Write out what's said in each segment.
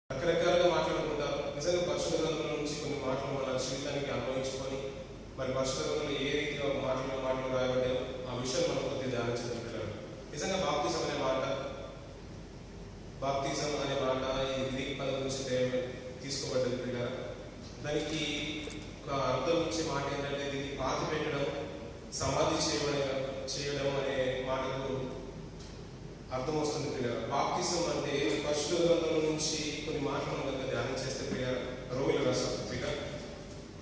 రకరకాలుగా మాట్లాడుకుంటారు. నిజంగా పరిశుద్ధ గ్రంథంలో నుంచి కొన్ని మాటలు మన జీవితానికి అన్వయించుకొని మరి పరిశుద్ధ గ్రంథంలో ఏ రీతిగా మాటలు రాయబడ్డాయో ఆ విషయం మనం కొద్దిగా ధ్యానించడం పిల్లలు. నిజంగా బాప్తిజం అనే మాట ఈ గ్రీక్ పదం నుంచి తీసుకోబడ్డది పిల్లలు. దానికి ఒక అర్థం ఇచ్చే మాట ఏంటంటే దీన్ని పాతి పెట్టడం, సమాధి చేయడం అనే మాటకు అర్థం వస్తుంది పిల్లలు. బాప్తిజం అంటే పరిశుద్ధ గ్రంథం నుంచి కొన్ని మాటలు మనం ధ్యానం చేస్తే పిల్లలు, రోమిల రాసిన పత్రిక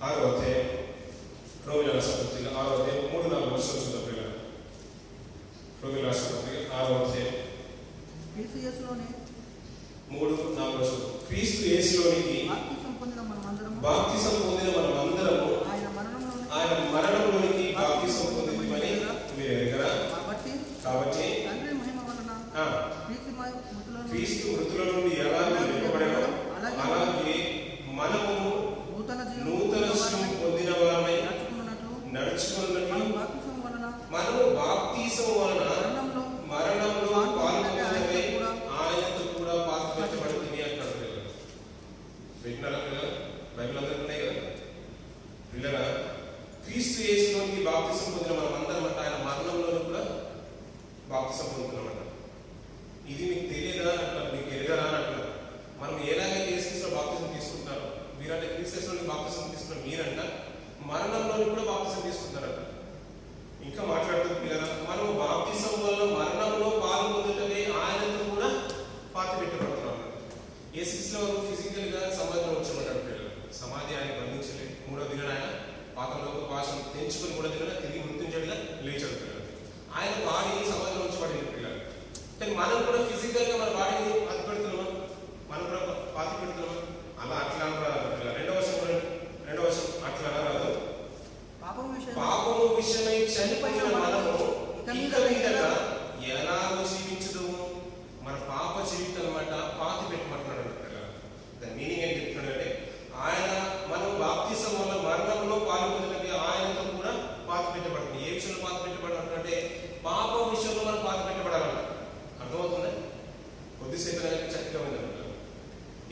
6వ అధ్యాయం 6వ అధ్యాయం 3-4 వర్షాలు చూద్దాం పిల్లలు. రోమిల రాసిన పత్రిక 6వ అధ్యాయం 3-4 వర్షాలు. క్రీస్తు యేసులోనికి బాప్తిజం పొందిన మనమందరము ఆయన మరణంలోనికి బాప్తిజం పొందిందని మీరు ఎరగరా? కాబట్టి క్రీస్తు మృతుల నుండి ఎలాగో లేపబడెనో అలాగే మనము నూతన జీవం పొందిన వారమై నడుచుకున్నట్లు మనము బాప్తిజం వలన మరణంలో పాల్గొనడమే ఆయనతో కూడా పాతిపెట్టబడుతుంది అంటాడు పిల్లలు. వింటున్నారా పిల్లలు? బైబిల్ అందరికీ ఉన్నాయి కదా పిల్లల. క్రీస్తు యేసులోనికి బాప్తిజం పొందిన మనం అందరం అంటే ఆయన మరణంలోనూ కూడా బాప్తిజం పొందుతున్నామంట. ఇది మీకు తెలియదా అని అంటారు, మీకు ఎరగరా అని అంటారు. మనం ఎలాగైతే యేసుక్రీస్తులో బాప్తిజం తీసుకుంటారో మీరంటే క్రీస్తులోని బాప్తిజం తీసుకున్న మీరంట మరణంలోని కూడా బాప్తిజం తీసుకుంటారంట. ఇంకా మాట్లాడుతూ పిల్లరా, మనం బాప్తిజం వల్ల మరణంలో పాల్గొనడమే ఆయనతో కూడా పాతి పెట్టబడుతున్నాం. యేసుక్రీస్తులో ఫిజికల్ గా సమాధిలో వచ్చామంటాడు పిల్లలు. సమాధి ఆయన బంధించలేదు. 3వ దినాన ఆయన పాతంలోకి పాశం తెంచుకుని 3వ దినాన తిరిగి మృత్యుంజడిగా లేచాడు పిల్లలు. ఆయన బాడీ సమాధిలో ఉంచబడింది పిల్లలు. కానీ మనం కూడా ఫిజికల్ గా మన బాడీని పాతి పెడుతున్నామా? మనం కూడా పాతి పెడుతున్నామా? అట్లా పిల్లలు. రెండవ వర్షం అట్లా రాదు. పాపము విషయమై చనిపోయిన మనము ఇక మీదట ఎలాగో జీవించదు మన పాప జీవితం అన్నమాట పాతి పెట్టమంటున్నాడు పిల్లలు. దాని మీనింగ్ ఏం చెప్తున్నాడంటే ఆయన మనం బాప్తిజం వల్ల మరణంలో పాల్గొనడానికి ఆయనతో కూడా పాతి పెట్టబడుతుంది. ఏ విషయంలో పాతి పెట్టబడాలంటే పాప విషయంలో మనం పాతి పెట్టబడాలంట. అర్థమవుతుందా? కొద్దిసేపు చక్కగా ఉంది.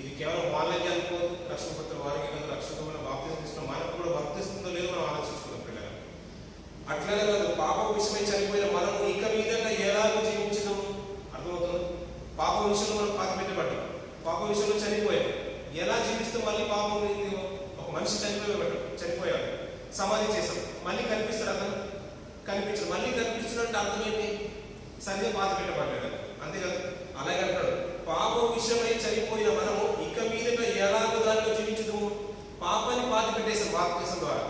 ఇది కేవలం వాళ్ళకి అనుకో రక్షణ పత్రం వారికి కదా రక్షణ మనం బాప్తిజం తీసుకున్నాం, మనకు కూడా వర్తిస్తుందో లేదో మనం ఆలోచించుకున్నాం పిల్లలు. అట్లనే కాదు, పాప విషయమై చనిపోయిన మనం ఇక మీదట ఎలాగో జీవించడం. అర్థమవుతుంది? పాప విషయంలో మనం పాతి పెట్టబడ్డాం, పాప విషయంలో చనిపోయాం. ఎలా జీవిస్తాం? మళ్ళీ పాపం ఒక మనిషి చనిపోయాడు, సమాధి చేశాం, మళ్ళీ కనిపిస్తాడు అతను కనిపించడు. మళ్ళీ కనిపిస్తున్నట్టు అర్థం ఏంటి? సరిగ్గా పాతి పెట్టబడ్డాడు అంతేకాదు. అలాగే అంటాడు, పాపం విషయమై చనిపోయిన మనము ఇక మీదట ఎలాగో దానిలో జీవించదు. పాపాన్ని పాతి పెట్టేసాం బాప్తిజం ద్వారా.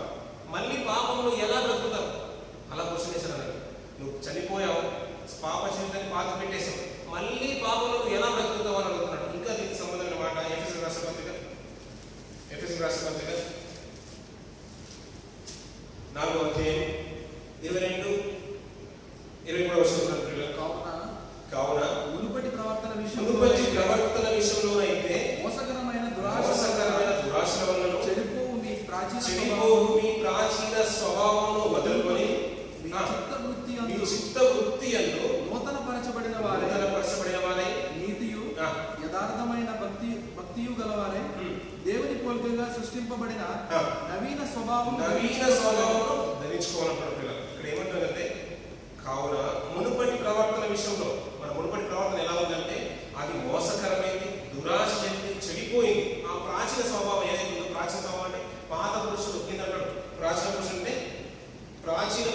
మళ్ళీ పాపంలో ఎలా బ్రతుకుతాం? అలా క్వశ్చన్ వేశాను అన్నాడు. నువ్వు చనిపోయావు, పాప జీవితాన్ని పాతి పెట్టేశావు, మళ్ళీ పాపంలో నువ్వు ఎలా బ్రతుకుతావు అని అడుగుతున్నాడు. ఇంకా దీనికి సంబంధమైన మాట ఎఫెసీయులకు రాసిన పత్రిక 4వ అధ్యాయం 22-23 వర్షాలు. కావున మునుపటి ప్రవర్తన విషయంలోనైతే మోసకరమైన దురాశల వలన చెడిపోవు మీ ప్రాచీన స్వభావమును వదులుకొని మీ చిత్త వృత్తి యందు నూతన పరచబడిన వారై నీతియు యథార్థమైన భక్తియు గలవారై దేవుని పోలికగా సృష్టింపబడిన నవీన స్వభావమును ధరించుకోవాలంటారు పిల్లలు. ఇక్కడ ఏమంటారంటే కావున మునుపటి ప్రవర్తన విషయంలో మన మునుపటి ప్రవర్తన ఎలా ఉందంటే అది మోసకరమైంది, దురాశ చెడిపోయింది. ఆ ప్రాచీన స్వభావం ఏదైతే ఉందో, ప్రాచీన స్వభావం అంటే పాత పురుషుడు ఏంటంటాడు? ప్రాచీన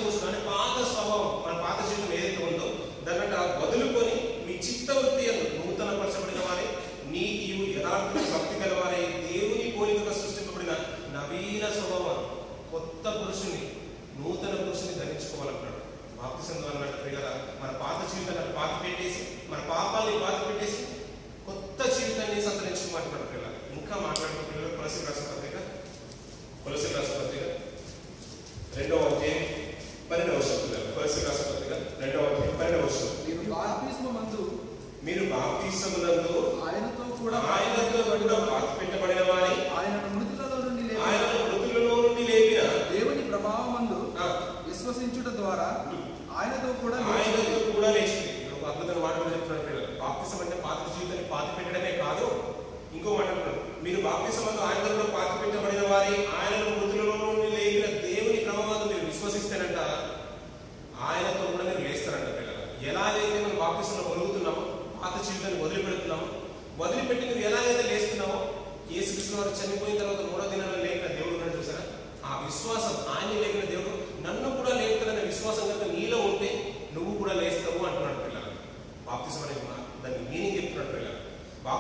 పురుషుడు అంటే పాత స్వభావం, మన పాత జీవితం ఏదైతే ఉందో దాన్ని వదులుకొని మీ చిత్తవృత్తి నూతన పరచబడిన వారే నీతియు యథార్థమైన భక్తి గలవారే దేవుని పోలికగా సృష్టింపబడిన నవీన స్వభావం, కొత్త పురుషుని నూతన పురుషుని ధరించుకోవాలంటాడు. బాప్తిజం ద్వారా కదా మన పాత జీవితాన్ని పాతి పెట్టేసి, మన పాపాలని పాతి పెట్టేసి కొత్త జీవితాన్ని సంతరించుకోమంటున్నాడు పిల్లలు. ఇంకా మాట్లాడుతున్న పిల్లలు కొలస్సీయులకు రాసిన పత్రిక 2వ అధ్యాయం 12వ వర్షం పిల్లలు. కొలస్సీయులకు రాసిన పత్రిక 2వ అధ్యాయం 12వ వర్షం. మీరు బాప్తిసమునందు ఆయనతో కూడా పాతి పెట్టబడిన వారై ఆయనను మృతులలో నుండి లేపిన దేవుని ప్రభావమందు విశ్వసించుట ద్వారా ఆయనతో కూడా లేచింది. ఒక అద్భుతమైన మాట చెప్తున్నాడు పిల్లలు. బాప్తిసం అంటే పాత జీవితాన్ని పాతి పెట్టడమే కాదు, ఇంకో మాట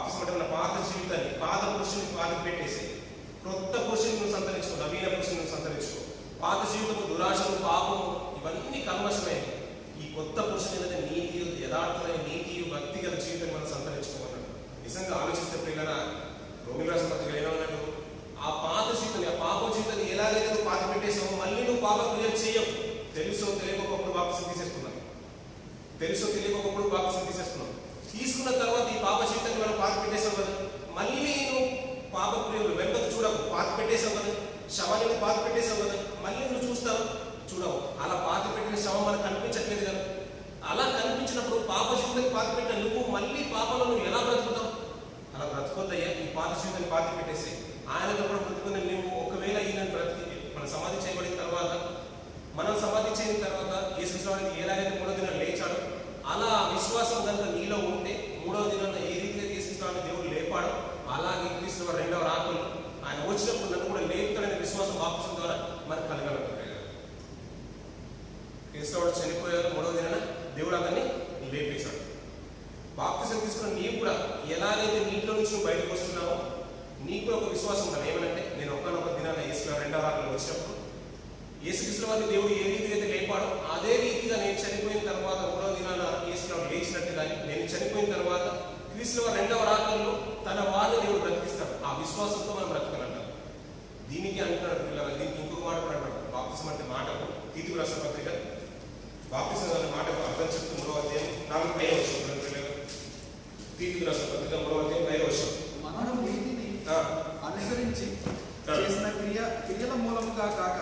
బాప్తిసం అంటే మన పాత జీవితాన్ని, పాత పురుషుని పాత పెట్టేసి క్రొత్త పురుషుని నువ్వు సంతరించుకో, నవీన పురుషుని నువ్వు సంతరించుకో. పాత జీవితము, దురాశము, పాపము ఇవన్నీ కల్మషమైనవి. ఈ కొత్త పురుషుని మీద నీతి, యథార్థమైన నీతి, భక్తి గల జీవితాన్ని మనం సంతరించుకోమన్నాడు. నిజంగా ఆలోచిస్తే పిల్లరా, రోమిల రాసిన పత్రికలో ఏమన్నాడు? ఆ పాత జీవితాన్ని, ఆ పాప జీవితాన్ని ఎలాగైతే నువ్వు పాత పెట్టేసావో మళ్ళీ నువ్వు పాప క్రియలు చేయవు. తెలుసో తెలియకపోకుండా బాప్తిసం తీసేసుకున్నావు, తెలుసో తెలియకపోకుండా బాప్తిసం తీసేసుకున్నావు. తీసుకున్న తర్వాత ఈ పాప జీవితాన్ని మనం పాత పెట్టేసావు కదా, మళ్ళీ నువ్వు పాప క్రియలు వెంటనే చూడవు. పాత పెట్టేసావు కదా, శవాన్ని నువ్వు పాత పెట్టేసావు కదా, మళ్ళీ నువ్వు చూస్తావు, చూడవు. అలా పాత పెట్టిన శవం మనకు కనిపించట్లేదు కదా. అలా కనిపించినప్పుడు పాప జీవితాన్ని పాత పెట్టిన నువ్వు మళ్ళీ పాపలో నువ్వు ఎలా బ్రతుకుతావు? అలా బ్రతుకొద్దయ్యా. ఈ పాత జీవితాన్ని పాత పెట్టేసి ఆయనతో కూడా బ్రతుకుని నువ్వు ఒకవేళ ఈయన బ్రతికి మనం సమాధి చేయబడిన తర్వాత, మనం సమాధి చేసిన తర్వాత యేసుక్రీస్తు ఎలాగైతే 3వ దినాన్ని లేచాడు, అలా విశ్వాసం కనుక నీలో ఉంటే 3వ దినాన్ని ఏ రీతిగా యేసుక్రీస్తు దేవుడు లేపాడు, అలాగే క్రీస్తు 2వ రాకల్లో ఆయన వచ్చినప్పుడు నన్ను కూడా లేపుతాడనే విశ్వాసం బాప్తిసం ద్వారా మనకు కలగాలంటారు. యేసుక్రీస్తు చనిపోయారు, 3వ దినాన దేవుడు అతన్ని లేపేశాడు. బాప్తిసం తీసుకున్న నీవు కూడా ఎలాగైతే నీటిలో నుంచి నువ్వు బయటకు వస్తున్నావో నీకు ఒక విశ్వాసం ఉండాలి. ఏమనంటే, నేను ఒక్కనొక దినాన యేసుక్రీస్తు 2వ రాకల్లో వచ్చినప్పుడు యేసుక్రీస్తు వారిని దేవుడు ఏ రీతిగా అయితే లేపాడో అదే రీతిగా నేను చనిపోయిన తర్వాత 3వ దినాన యేసుక్రీస్తు లేచినట్టుగాని నేను చనిపోయిన తర్వాత క్రీస్తు 2వ రాకల్లో తన వారిని దేవుడు బ్రతికిస్తాడు. ఆ విశ్వాసంతో మనం బ్రతకాలంటారు. దీనికి అంటున్నాడు పిల్లలు, దీనికి ఇంకొక మాట కూడా అంటాడు. బాప్తిసం అంటే మాటకు తీతుకు రాసిన పత్రిక బాప్తిసం అనే మాటకు అర్థం చెప్తూ 3వ అధ్యాయం 4-5వ వచనం పిల్లలు. తీతుకు రాసిన పత్రిక 3వ అధ్యాయం 5వ వచనం. మనం నీతిని అనుసరించి చేసిన క్రియల మూలముగా కాక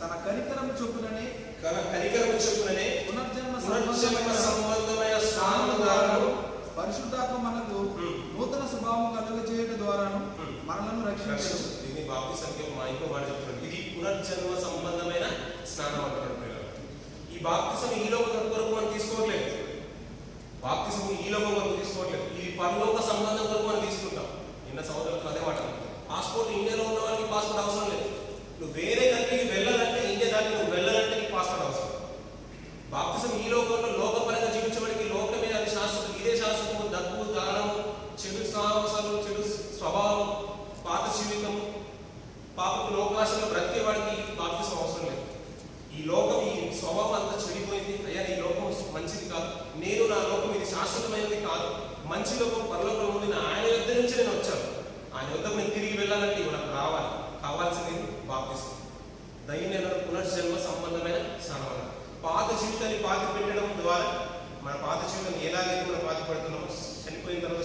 తన కనికరము చొప్పుననే పునర్జన్మ సంబంధమైన స్నానము ద్వారాను పరిశుద్ధాత్మ మనకు నూతన స్వభావం కలుగజేయడం ద్వారాను మనలను రక్షించు. దీన్ని బాప్తిసానికి ఇంకో మాట చెప్తున్నాడు. ఇది పునర్జన్మ సంబంధమైన స్నానం అంటున్నాడు. ఈ బాప్తిసం ఈ లోక కొరకు మనం తీసుకోవట్లేదు. బాప్తిసం ఈ లోకం కొరకు తీసుకోవట్లేదు. ఇది పరలోక సంబంధం కొరకు మనం తీసుకుంటాం. నిన్న సహోదరులకు అదే మాట. పాస్పోర్ట్ ఇండియాలో ఉన్న వాళ్ళకి పాస్పోర్ట్ అవసరం లేదు. నువ్వు వేరే కంట్రీకి వెళ్ళాలంటే, ఇండియా దాటి నువ్వు వెళ్ళాలంటే నీకు పాస్పోర్ట్ అవసరం. బాప్తిసం ఈ లోకంలో లోకపరంగా జీవించబడికి లోకమే అది శాశ్వతం. ఇదే శాశ్వతము. డబ్బు, దానము, చెడు సాహసాలు, చెడు స్వభావం, పాత జీవితము, పాపకు లోకాశంలో బ్రతికేవాడికి బాప్తిసం అవసరం లేదు. ఈ లోకం, ఈ స్వభావం అంతా చెడిపోయింది. అయ్యా ఈ లోకం మంచిది కాదు, నేను నా లోకం ఇది శాశ్వతమైనది కాదు, మంచి లోకం పరలోకం ఉంది, ఆయన యొద్ద నుంచి నేను వచ్చాను, ఆయన యొద్దకు నేను తిరిగి వెళ్ళాలంటే ఇవి నాకు రావాలి. కావాల్సింది బాప్తిసం. దైన్య పునర్జన్మ సంబంధమైన స్నానం. పాత జీవితాన్ని పాతి పెట్టడం ద్వారా మన పాత జీవితాన్ని ఎలాగైతే మనం పాతి పెడుతున్నామో, చనిపోయిన తర్వాత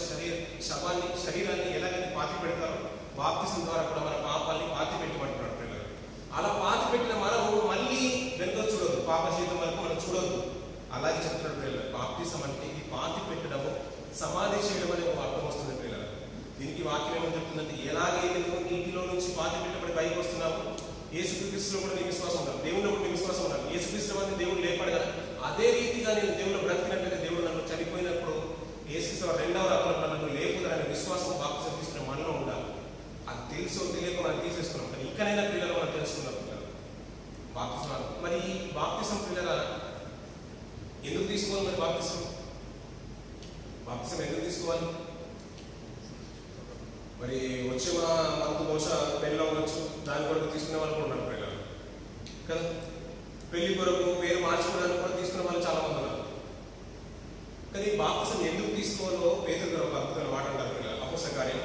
శరీరాన్ని ఎలాగైతే పాతి పెడతారో బాప్తిసం ద్వారా కూడా మన పాపాన్ని పాతి పెట్టబడుతున్నాడు పిల్లలు. అలా పాతి పెట్టిన మనము మళ్ళీ వెనుక చూడొద్దు, పాప జీవితం వరకు మనం చూడొద్దు. అలాగే చెప్తున్నాడు పిల్లలు. బాప్తిసం అంటే ఇది పాతి పెట్టడము, సమాధి చేయడం అనే ఒక అర్థం వస్తుంది పిల్లలు. దీనికి వాక్యం ఏమని చెప్తుందంటే, ఎలాగైతే నువ్వు నీటిలో నుంచి పాతి పెట్టబడి పైకి వస్తున్నావు, యేసుక్రీస్తులో కూడా నీ విశ్వాసం ఉండాలి, దేవుడిలో కూడా నీ విశ్వాసం ఉండాలి. యేసుక్రీస్తులో వారిని దేవుడు లేపాడు కదా, అదే రీతిగా నేను దేవుడు బ్రతికినట్లయితే దేవుడు నన్ను చనిపోయినప్పుడు యేసుక్రీస్తు 2వ రాకల్లో నన్ను లేపుదనే విశ్వాసం బాప్తిసం తీసుకున్న మనలో ఉండాలి. అది తెలుసో తెలియక మనం తీసేసుకున్నాం. కానీ ఇక్కడైనా పిల్లలు మనం తెలుసుకున్నాం పిల్లలు బాప్తిసం. మరి ఈ బాప్తిసం పిల్లల ఎందుకు తీసుకోవాలి? మరి బాప్తిసం ఎందుకు తీసుకోవాలి? మరి వచ్చే మంత్ బహుశా పెళ్ళి అవ్వచ్చు, దాని కొరకు తీసుకునే వాళ్ళు కూడా ఉన్నారు పిల్లలు కదా. పెళ్లి కొరకు పేరు మార్చుకోవడానికి కూడా తీసుకునే వాళ్ళు చాలా మంది ఉన్నారు. కానీ బాప్తిసం ఎందుకు తీసుకోవాలో పేతురు గారు ఒక అద్భుతమైన మాట అంటారు పిల్లలు. అపోస్తల కార్యం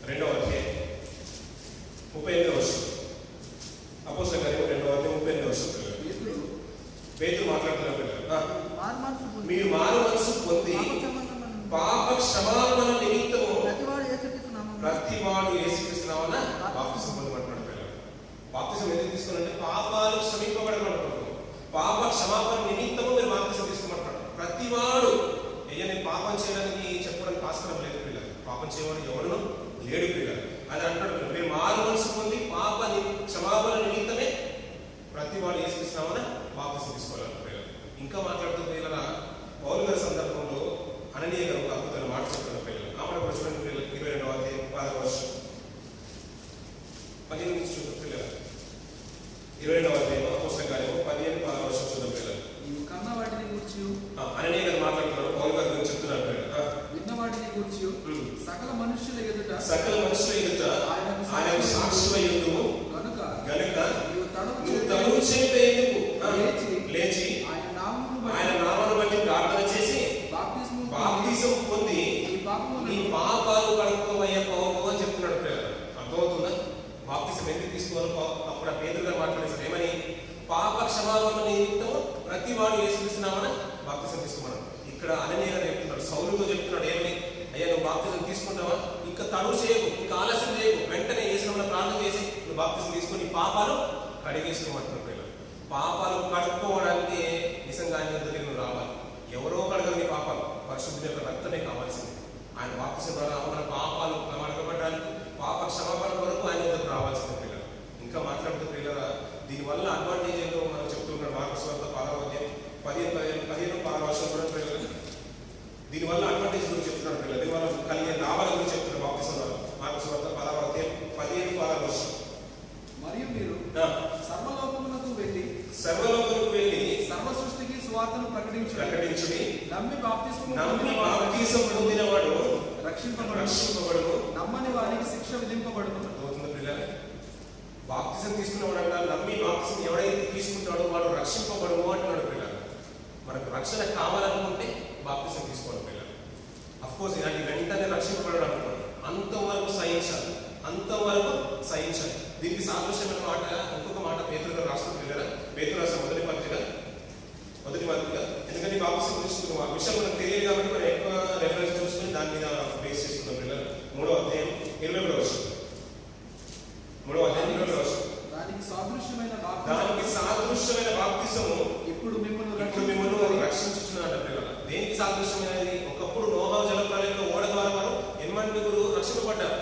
2వ అధ్యాయం 38వ వచనం. అపోస్తల కార్యం 2వ అధ్యాయం 38వ వచనం పిల్లలు. పేతురు మాట్లాడుతున్నారు పిల్లలు, మీరు మారు మనసు పొంది పాప క్షమాపణ నిమిత్తము ప్రతివాడు యేసుక్రీస్తు నామమున బాప్తిసం పొందమంటున్నాడు పిల్లలు. బాప్తిసం ఎందుకు తీసుకోవాలంటే పాపాలు క్షమింపబడమంటున్నాడు. పాప క్షమాపణ నిమిత్తము మీరు బాప్తిసం తీసుకోమంటున్నాడు. ప్రతివాడు అయ్యా నేను పాపం చేయడానికి చెప్పడానికి ఆస్కారం లేదు పిల్లలు. పాపం చేయవాడు ఎవరును లేడు పిల్లలు అని అంటాడు. మీరు మారు మనసు పొంది పాప క్షమాపణ నిమిత్తమే ప్రతివాడు యేసుక్రీస్తు నామమున బాప్తిసం తీసుకోవాలి పిల్లలు. ఇంకా మాట్లాడుతూ పిల్లల పౌలు గారి సందర్భంలో అననీయ గారు ఒక అద్భుతమైన మాట చెప్తున్న పిల్లలు. ఆ మాట కూడా చూడండి పిల్లలు. 22వ అధ్యాయం 10వ వచనం 15 నుంచి చూద్దాం పిల్లలు. 22వ అధ్యాయం అపోస్తల కార్యం 15-16 చూద్దాం పిల్లలు. కన్న వాటిని గురించి అననీయ గారు మాట్లాడుతున్నారు పౌలు గారి సకల మనుష్యుల ఎదుట ఆయన సాక్షివై ఉండుము గనుక నువ్వు తనువు చేయుటకు లేచి ఆయన నామమును బట్టి ప్రార్థన చేసి బాప్తిసం పొంది నీ పాపాలు కడుక్కోవయ్యా పోవు అని చెప్తున్నాడు ప్రియులారా. అర్థమవుతుందా? బాప్తిసం ఎందుకు తీసుకోవాలి? అప్పుడు ఆ పేతురు గారు మాట్లాడేశారు ఏమని? పాప క్షమాపణ నిమిత్తం ప్రతి వాడు యేసుక్రీస్తునామన బాప్తిసం తీసుకోమన్నాడు. ఇక్కడ అననీయ చెప్తున్నాడు, సౌలుతో చెప్తున్నాడు ఏమని? అయ్యా నువ్వు బాప్తిసం తీసుకుంటావా? ఇంకా తడువు చేయకు, ఇంకా ఆలస్యం చేయకు, వెంటనే యేసునామమున ప్రార్థన చేసి నువ్వు బాప్తిసం తీసుకొని పాపాలు కడిగేసుకోమంటున్నాడు. పాపాలు కడుక్కోవడానికి నిజంగా ఆయన దగ్గరికి నువ్వు రావాలి. ఎవరో కడగరు నీ పాపాలు, పరిశుద్ధుని యొక్క రక్తమే కావాల్సింది. ఆయన బాప్తిసం ద్వారా మన పాపాలు కడగబడడానికి, పాప క్షమాపణ కొరకు ఆయన దగ్గరకు రావాల్సింది. పిల్లలు ఇంకా మాట్లాడుతూ పిల్లల దీనివల్ల అడ్వాంటేజ్ ఏంటో మనం చెప్తున్నాడు. మార్కస్ వార్త 15 కూడా పిల్లలు దీనివల్ల అడ్వాంటేజ్ గురించి చెప్తున్నాడు. పిల్లలు దీనివల్ల కలిగే లాభాల గురించి చెప్తున్నాడు బాప్తిసం ద్వారా. మార్కస్ వార్త 15 మరియు మీరు సర్వలోకమునకు వెళ్ళి సర్వ సృష్టికి సువార్తను ప్రకటించుడి. నమ్మి బాప్తిసం పొందినవాడు రక్షింపబడును, నమ్మని వారికి శిక్ష విధింపబడును. బాప్తిసం తీసుకున్నవాడు నమ్మి బాప్తిసం ఎవడైతే తీసుకుంటాడో వాడు రక్షింపబడును అంటున్నాడు. పిల్లలు మనకు రక్షణ కావాలనుకుంటే బాప్తిసం తీసుకోవాలి. పిల్లలు అఫ్కోర్స్ ఇలాంటి వెంటనే రక్షింపబడడం అనుకోండి, అంతవరకు సహించాలి. దీనికి సాదృశ్యమైన మాట ఇంకొక మాట పేతురు గారు రాష్ట్రం పిల్లల పేతురు రాసిన మొదటి పత్రిక ఎందుకంటే బాప్తిసం గురించి ఆ విషయం మనకు తెలియదు కాబట్టి మనం ఎక్కువ రెఫరెన్స్ చూసుకుని దాని మీద బేస్ చేసుకున్నాం. పిల్లలు 3వ అధ్యాయం 20వ వచనం దానికి సాదృశ్యమైన బాప్తిసము ఇప్పుడు మిమ్మల్ని రక్షించుచున్నాడు. పిల్లల దేనికి సాదృశ్యమైనది? ఒకప్పుడు నోహ జలప్రలయంలో ఓడ ద్వారా వారు 8 రక్షింపబడ్డారు.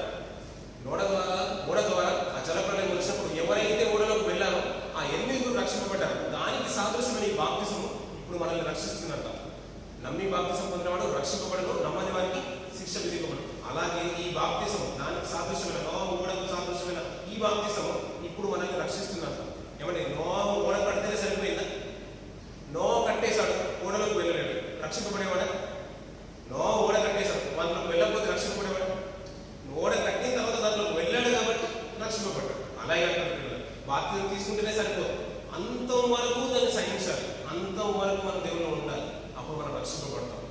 ఓడ ద్వారా ఆ జలప్రలయం వచ్చినప్పుడు ఎవరైతే ఓడలోకి వెళ్ళారో ఆ 8 రక్షింపబడ్డారు. దానికి సాదృశ్యమైన ఈ బాప్తిసము ఇప్పుడు మనల్ని రక్షిస్తున్నట్ట. నమ్మి బాప్తిసం పొందినవాడు రక్షింపబడను, నమ్మని వారికి శిక్ష విధింపబడు. అలాగే ఈ బాప్తిసం దానికి సాదృశ్యమైన నోహ ఓడకు సాదృశ్యమైన ఈ బాప్తిసము ఇప్పుడు మనల్ని రక్షిస్తున్నట్ట. ఏమంటే నోహ ఓడ కడితేనే సరిపోయిందా? నోహ కట్టేశాడు, ఓడలోకి వెళ్ళలేడు, రక్షింపబడేవాడా? నోహ ఓడ కట్టేశాడు, వాళ్ళకి వెళ్ళకపోతే రక్షింపబడేవాడు? ఓడ కట్టిన తర్వాత దాంట్లోకి వెళ్ళాడు కాబట్టి రక్షింపబడ్డాడు. అలాగే అంటున్నారు బాప్తిసం తీసుకుంటేనే సరిపోదు, అంతం వరకు దాన్ని సహించాలి, అంతం వరకు మన దేవుల్లో ఉండాలి, అప్పుడు మనం రక్షింపబడతాం.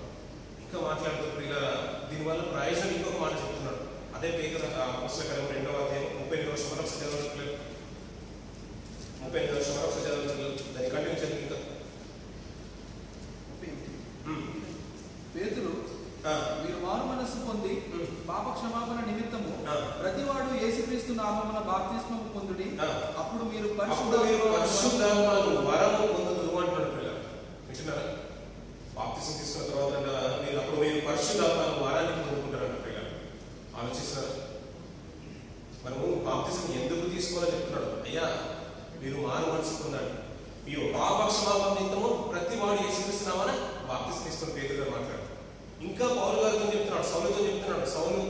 ఇంకా మాట్లాడుతూ పిల్లల దీనివల్ల ప్రయోజనం ఇంకొక మాట చెప్తున్నాడు. అదే పేతురు పుస్తకం 2వ అధ్యాయం 38వ వచనం మరొకసారి చదవగలరు. 38వ వచనం మరొకసారి చదవగలరు. దాన్ని కంటిన్యూ చేయండి. ఇంకా పేతురు మీరు మారు మనస్సు పొంది పాప క్షమాపణ నిమిత్తము ప్రతివాడు యేసుక్రీస్తు నామమున బాప్తిస్మము పొందుడి, అప్పుడు మీరు పరిశుద్ధాత్మను వరము పొందుదురు అంటున్నాడు. పిల్లలు వింటున్నారా? బాప్తిసం తీసుకున్న తర్వాత అప్పుడు మీరు పరిశుద్ధాత్మను వరాన్ని పొందుకుంటారంట. పిల్లలు ఆలోచిస్తున్నారు. మనము బాప్తిసం ఎందుకు తీసుకోవాలని చెప్తున్నాడు? అయ్యా మీరు మారు మనసు పొందండి, మీరు పాప క్షమాపణ నిమిత్తము ప్రతివాడు యేసుక్రీస్తు నామమున బాప్తిసం తీసుకుని పేతురు గారు మాట్లాడు. ఇంకా పౌలు గారితో చెప్తున్నాడు, సౌలుతో చెప్తున్నాడు.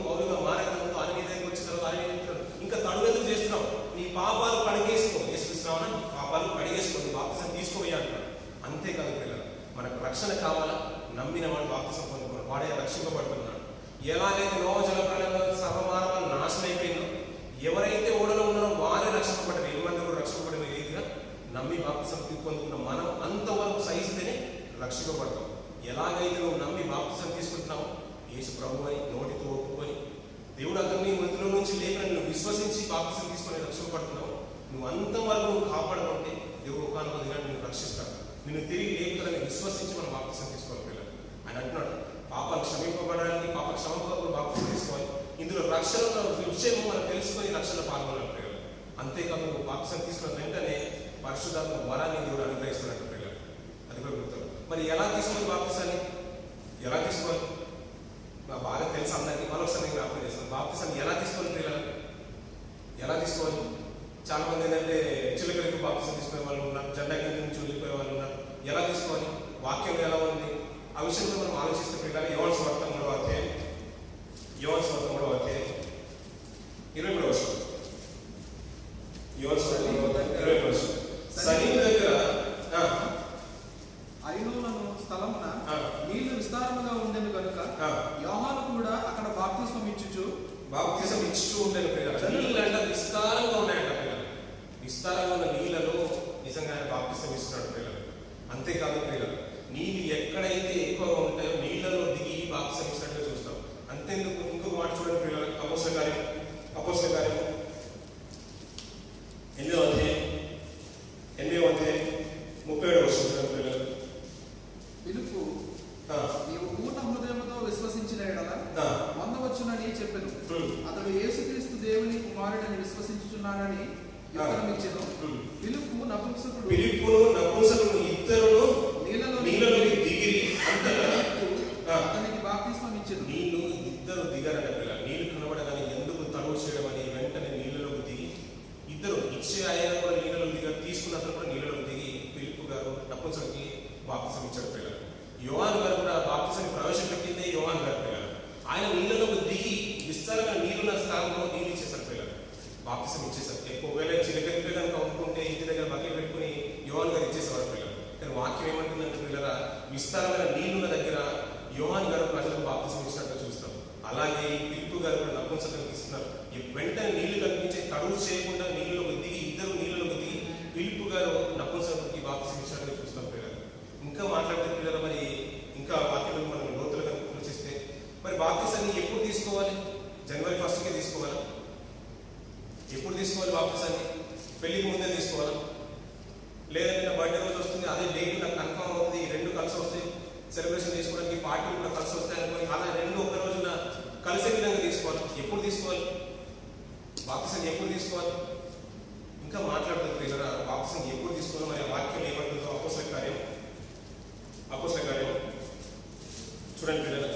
పౌలు గారు మారకముందు ఆయన దగ్గరికి వచ్చిన తర్వాత ఆయన చెప్తున్నాడు, ఇంకా తడువెందుకు చేస్తున్నావు? నీ పాపాలు కడిగేసుకో, యేసుక్రీస్తునామమున నీ పాపాలు కడిగేసుకో, నీ బాప్తిసం తీసుకోవయ్యా అంటున్నాడు. అంతేకాదు పిల్లలు, మనకు రక్షణ కావాలా? నమ్మిన వాడు బాప్తిసం పొందుకున్నాడు, వాడే రక్షింపబడుతున్నాడు. ఎలాగైతే నోహ జలప్రలయంలో సర్వమానవాలు నాశనం అయిపోయిందో, ఎవరైతే ఓడలో ఉన్నారో వారే రక్షింపబడ్డారు. 8 రక్షింపబడిన రీతిగా నమ్మి బాప్తిసం పొందుకున్న మనం అంతవరకు సహిస్తేనే రక్షింపబడతాం. ఎలాగైతే నువ్వు నమ్మి బాప్తిసం తీసుకుంటున్నావు, యేసు ప్రభు అని నోటితో ఒప్పుకొని దేవుడు అతన్ని మృతుల నుంచి లేపని నువ్వు విశ్వసించి బాప్తిసం తీసుకొని రక్షింపబడుతున్నావు, నువ్వు అంతవరకు నువ్వు కాపాడకుంటే దేవుడు ఒకనొక దినాన్ని నిన్ను రక్షిస్తాడు. నిన్ను తిరిగి లేపుతాడని విశ్వసించి మనం బాప్తిసం తీసుకోవాలి. పిల్లలు ఆయన అంటున్నాడు, పాపాలు క్షమింపబడడానికి పాప క్షమాపణ బాప్తిసం తీసుకోవాలి. ఇందులో రక్షణ విషయం మనం తెలుసుకొని రక్షణలో పాల్గొనాలి. పిల్లలు అంతేకాదు నువ్వు బాప్తిసం తీసుకున్న వెంటనే పరిశుద్ధాత్మ వరాన్ని దేవుడు అనుగ్రహిస్తున్నట్టు. పిల్లలు అది కూడా గుర్తారు. మరి ఎలా తీసుకోవాలి బాప్తిసాన్ని? ఎలా తీసుకోవాలి? బాగా తెలుసు అందరికీ, మరొకసారి నేను జ్ఞాపకం చేస్తాను. బాప్తిసాన్ని ఎలా తీసుకోవాలి పిల్లలు? ఎలా తీసుకోవాలి? చాలా మంది ఏంటంటే చిలుకలకు బాప్తిసం తీసుకునే వాళ్ళు ఉన్నారు, జెండా కింద నుంచి వెళ్ళిపోయే వాళ్ళు ఉన్నారు. ఎలా తీసుకోవాలి? వాక్యం ఎలా ఉంది? ఆ విషయంలో మనం ఆలోచిస్తే పిల్లలు యోహాను సువార్త 3వ అధ్యాయం 23వ వచనం. యోహాను సువార్త 23వ వచనం. సలీము దగ్గర స్థలమున నీళ్లు విస్తారముగా ఉండెను కనుక యోహాను కూడా అక్కడ బాప్తిస్మం ఇచ్చుచు బాప్తిజం ఇస్తూ ఉంటాను పిల్లలు. నీళ్ళు అంటే విస్తారంగా ఉన్నాయంట పిల్లలు. విస్తారంగా ఉన్న నీళ్ళలో నిజంగా ఆయన బాప్తిజం ఇస్తున్నాడు పిల్లలు. అంతేకాదు పిల్లలు, నీళ్ళు ఎక్కడైతే ఎక్కువగా ఉంటాయో నీళ్ళలో దిగి బాప్తిజం ఇచ్చినట్టుగా చూస్తాం. అంతేందుకు ఇంకొక మాట చూడండి పిల్లలు, అపోస్తల కార్యం 8వ అధ్యాయం 37వ వచనం చూడండి పిల్లలు. పిలుపు నీవు పూర్ణ హృదయముతో విశ్వసించిన ఎడల పొందవచ్చునని చెప్పెను. అతడు యేసుక్రీస్తు దేవుని కుమారుడని విశ్వసించుచున్నానని ఉత్తరమిచ్చెను. ఫిలిప్పు నపుంసకుడు ఇద్దరును నీళ్ళలోకి దిగిరి అతనికి బాప్తిస్మం ఇచ్చెను. నీళ్లు ఇద్దరు దిగారట పిల్ల. నీళ్లు కనబడగానే ఎందుకు తడువు చేయడం అని వెంటనే నీళ్ళలోకి దిగి ఇద్దరు ఇచ్చే ఆయన కూడా నీళ్ళలోకి దిగారు, తీసుకున్న అతను కూడా నీళ్ళలోకి దిగి ఫిలిప్పు గారు నపుంసకుడికి బాప్తిసం ఇచ్చాడు పిల్లలు. యోహాను గారు కూడా బాప్తిసాన్ని ప్రవేశపెట్టిందే యోహాను గారు పిల్లలు. ఆయన నీళ్ళలోకి దిగి విస్తారంగా నీళ్ళున్న స్థానంలో నీళ్ళు ఇచ్చేసారు పిల్లలు, బాప్తిసం ఇచ్చేసారు. ఒకవేళ చిలకరిపే కనుక అనుకుంటే ఇంటి దగ్గర బకెట్ పెట్టుకుని యోహాను గారు ఇచ్చేసేవారు పిల్లలు. కానీ వాక్యం ఏమంటుందంటే పిల్లరా, విస్తారమైన నీళ్ళున్న దగ్గర యోహాను గారు ప్రజలకు బాప్తిసం ఇచ్చినట్టు చూస్తాం. అలాగే ఫిలిప్పు గారు కూడా నపుంసకుడికి ఇస్తున్నారు. వెంటనే నీళ్లు కనిపించే తడువు చేయకుండా నీళ్ళలోకి దిగి ఇద్దరు నీళ్ళలోకి దిగి ఫిలిప్పు గారు నపుంసకుడికి బాప్తిసం ఇచ్చినట్టుగా చూస్తాం పిల్లలు. ఇంకా మాట్లాడితే పిల్లలు, మరి ఇంకా వాక్యంలో మనం లోతులు కనుక ఆలోచిస్తే మరి బాప్తిసాన్ని ఎప్పుడు తీసుకోవాలి? జనవరి 1కే తీసుకోవాలా? ఎప్పుడు తీసుకోవాలి బాప్తిసాన్ని? పెళ్లికి ముందే తీసుకోవాలా? లేదంటే నా బర్త్డే రోజు వస్తుంది, అదే డేట్ నాకు కన్ఫర్మ్ అవుతుంది, ఈ రెండు కలిసి వస్తాయి, సెలబ్రేషన్ చేసుకోవడానికి పార్టీ కూడా కలిసి వస్తాయి అనుకోని అలా రెండు ఒక రోజున కలిసే విధంగా తీసుకోవాలి. ఎప్పుడు తీసుకోవాలి బాప్తిసాన్ని? ఎప్పుడు తీసుకోవాలి? ఇంకా మాట్లాడుతుంది పిల్లరా, బాప్తిసాన్ని ఎప్పుడు తీసుకోవాలి? మరి వాక్యం ఏమంటుందో అపోస్తల కార్యం చూడండి పిల్లలు.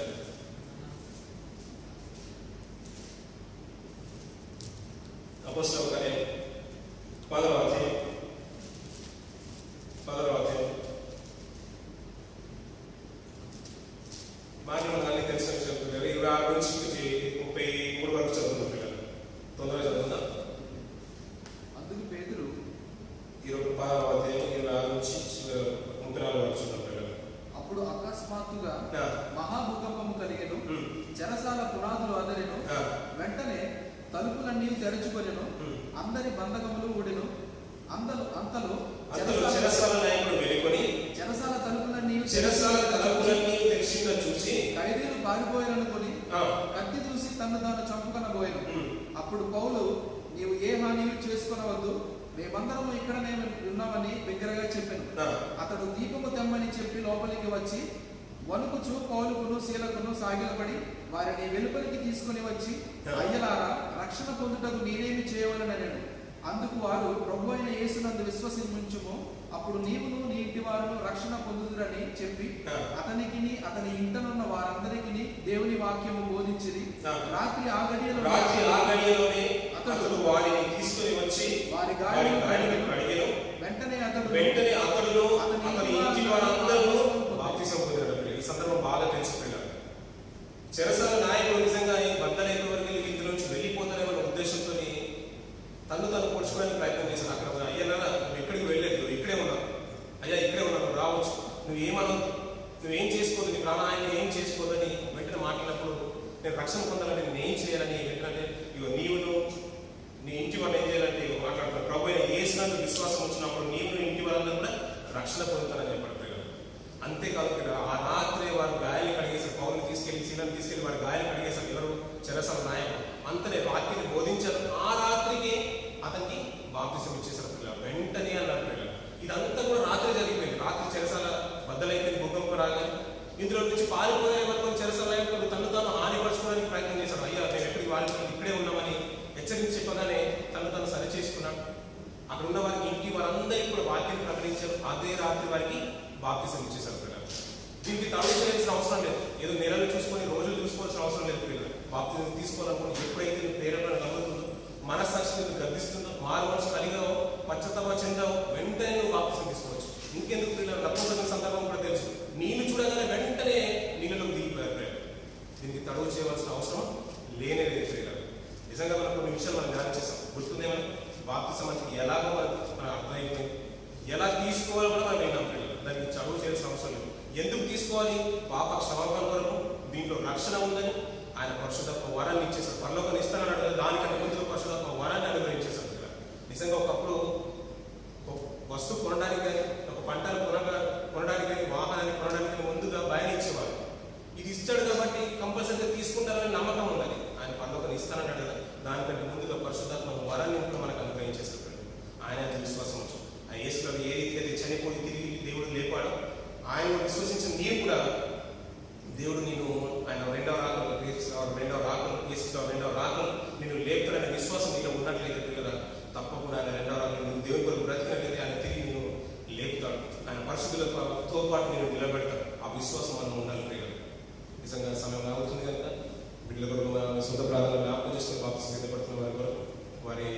అపోస్తల కార్యం 10వ అధ్యాయం మాట్లాడాలని తెలిసిన విషయం పిల్లలు. 26 నుంచి 33 వరకు చదువుతున్నాం పిల్లలు. తొందరగా చదువుతుందా? అందుకు పేతురు 10వ అధ్యాయం 26 నుంచి 34 వరకు చదువుతున్నాం పిల్లలు. అప్పుడు అకస్మాత్తుగా మహాభూకంపము కలిగెను, చెరసాల పునాదులు అదరెను, వెంటనే తలుపులన్నీ తెరచుకొనెను, అందరి బంధకములు ఊడెను. అంతలో చెరసాల నాయకుడు వెలుకొని చెరసాల తలుపులన్నీ తెరిచిందో చూసి ఖైదీలు పారిపోయారనుకొని కత్తి దూసి తను తాను చంపుకొనబోయెను. అప్పుడు పౌలు, నీవు ఏ హాని చేసుకొనవద్దు, మేమందరము ఇక్కడనే ఉన్నామని బిగ్గరగా చెప్పాను. అతడు దీపము తెమ్మని చెప్పి లోపలికి వచ్చి వణుకుచు పౌలుకును శీలకును సాగిలపడి వారిని వెలుపలికి తీసుకుని వచ్చి, అయ్యలారా, రక్షణ పొందుటకు నేనేమి చేయవలననెను. అందుకు వారు, ప్రభు అయిన యేసునందు విశ్వసించుము, అప్పుడు నీవును నీ ఇంటి వారును రక్షణ పొందుదురని చెప్పి అతనికిని అతని ఇంటనున్న వారందరికీ దేవుని వాక్యము బోధించిరి. రాత్రి ఆ గడియలోనే అతడు వారిని తీసుకుని వచ్చి వారి గాయాలను కడిగెను. వెంటనే అతడు అతని ఇంటి వారందరూ బాప్తిసం పొందారు. ఈ సందర్భం బాగా తెలిసిపోయినారు. చెరసాల నాయకుడు నిజంగా బద్దలైన వరకు ఇంటి నుంచి వెళ్ళిపోతారేమన్న ఉద్దేశంతో తను పొడుచుకోవడానికి ప్రయత్నం చేశాను. అక్కడ అయ్యా నువ్వు ఎక్కడికి వెళ్ళలేదు, ఇక్కడే ఉన్నావు, అయ్యా ఇక్కడే ఉన్నావు, రావచ్చు, నువ్వేం చేసుకోదు, నీ ప్రాణాయాన్ని ఏం చేసుకోదని వెంటనే మాట్లాడినప్పుడు, నేను రక్షణ పొందాలంటే నేను ఏం చేయాలని వెంటనే నీవును నీ ఇంటి వాళ్ళు ఏం చేయాలంటే మాట్లాడుతున్నాను. ప్రభు అయిన యేసునందు విశ్వాసం వచ్చినప్పుడు నీవు ఇంటి వాళ్ళందరూ కూడా రక్షణ పొందుతానని చెప్పాడు. అంతేకాదు ఆ రాత్రే వారు గాయాలు కడిగేశారు. పౌరుని తీసుకెళ్లి శీలను తీసుకెళ్లి వారి గాయాలు కడిగేశారు. ఎవరు? చెరసాల నాయకుడు. అంతనే వాక్యాన్ని బోధించారు. ఆ రాత్రికి అతనికి బాప్తిసం ఇచ్చేసారు పిల్లలు. వెంటనే అన్నారు పిల్లలు. ఇదంతా కూడా రాత్రి జరిగిపోయింది. రాత్రి చెరసాల బద్దలైపోయింది, భూకంపం రాగానే ఇందులో నుంచి పారిపోయే వరకు చెరసాల నాయకుడు తను తాను హానిపరచుకోవడానికి ప్రయత్నం చేశాడు. అయ్యా నేను ఎక్కడికి వారిపోయి ఇక్కడే ఉన్నామని హెచ్చరించి చెప్పగానే తను తాను సరి చేసుకున్నాడు. అక్కడ ఉన్న వారికి ఇంటి వారందరికీ కూడా వాక్యం ప్రకటించారు. అదే రాత్రి వారికి బాప్తిసం ఇచ్చేసారు పిల్లలు. దీనికి తడువు చేయాల్సిన అవసరం లేదు. ఏదో నెలలు చూసుకొని రోజులు చూసుకోవాల్సిన అవసరం లేదు పిల్లలు. బాప్తిసం తీసుకోవాలనుకుని ఎప్పుడైతే నీ ప్రేరణ కలుగుతుందో, మనస్సాక్షి గర్దిస్తుందో, మారు మనసు కలిగావో, పశ్చాత్తాప చెందావో, వెంటనే నువ్వు బాప్తిసం తీసుకోవచ్చు. ఇంకెందుకు పిల్లలు? నపుంసకుని సందర్భం కూడా తెలుసు. నీళ్లు చూడగానే వెంటనే నీళ్ళలోకి దిగిపోయారు పిల్లలు. దీనికి తడువు చేయవలసిన అవసరం లేనే లేదు పిల్లలు. నిజంగా మనం కొన్ని విషయాలు మనం ధ్యానం చేస్తాం. గుర్తుందేమని బాప్తిసం అంటే ఎలాగో మనకు అర్థమైపోయింది, ఎలా తీసుకోవాలో కూడా మనం విన్నాం పిల్లలు. దానికి చదువు చేయాల్సిన అవసరం లేదు. ఎందుకు తీసుకోవాలి? పాప క్షమాపణ వరకు, దీంట్లో రక్షణ ఉందని, ఆయన పరిశుద్ధాత్మ వరాన్ని ఇచ్చేసాడు. పరలోకాన్ని ఇస్తానన్నాడు కదా, దానికంటే ముందు పరిశుద్ధాత్మ వరాన్ని అనుగ్రహించేశాడు. నిజంగా ఒకప్పుడు వస్తువు కొనడానికి కానీ, ఒక పంటను కొనడానికి కానీ, వాహనాన్ని కొనడానికి కానీ ముందుగా భయం ఇచ్చేవాడు. ఇది ఇస్తాడు కాబట్టి కంపల్సరీగా తీసుకుంటారని నమ్మకం ఉన్నది. ఆయన పరలోకాన్ని ఇస్తానన్నాడు కదా, దానికంటే ముందుగా పరిశుద్ధాత్మ వరాన్ని ఇంకా మనకు అనుగ్రహించేశాడు. ఆయన విశ్వాసం వచ్చు. ఆ యేసులో ఏ రీతి అయితే చనిపోయి తిరిగి దేవుడు లేపాడు, ఆయన విశ్వసించిన నీవు కూడా దేవుడు నేను ఆయన రెండవ రాకను నేను లేపుతాడనే విశ్వాసం నీలో ఉన్నట్లయితే పిల్లరా, తప్పకుండా ఆయన రెండవ రాకను నేను దేవుని కొరకు బ్రతికినట్లయితే ఆయన తిరిగి నేను లేపుతాడు. ఆయన పరిశుద్ధులతో పాటు నేను నిలబెడతాడు. ఆ విశ్వాసం మనం ఉండాలి పిల్లలు. నిజంగా సమయం అవుతుంది కనుక బిడ్డల కొరకు సొంత ప్రాంతాలను జ్ఞాపకం చేసుకుని బాప్తిసం సిద్ధపడుతున్న వారి కొరకు, వారి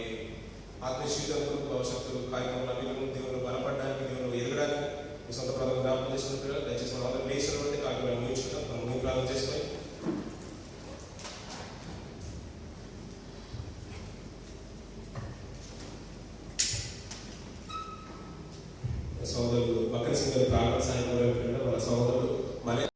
ఆత్మశీలం కొరకు, భవిష్యత్తు కార్యక్రమాలు దేవుని బలపడడానికి, దేవుని ఎదగడానికి మీ సొంత ప్రాంతాలను జ్ఞాపకం చేసుకున్న పిల్లలు దయచేసి మనం అందరం లేచినటువంటి కార్యక్రమాలు ముగించుకుంటాం. మనం ముందు ప్రార్థన చేసుకొని సోదరులు బక్కన్ సింగ్ గారు ప్రార్థన సాయం వాళ్ళ సోదరుడు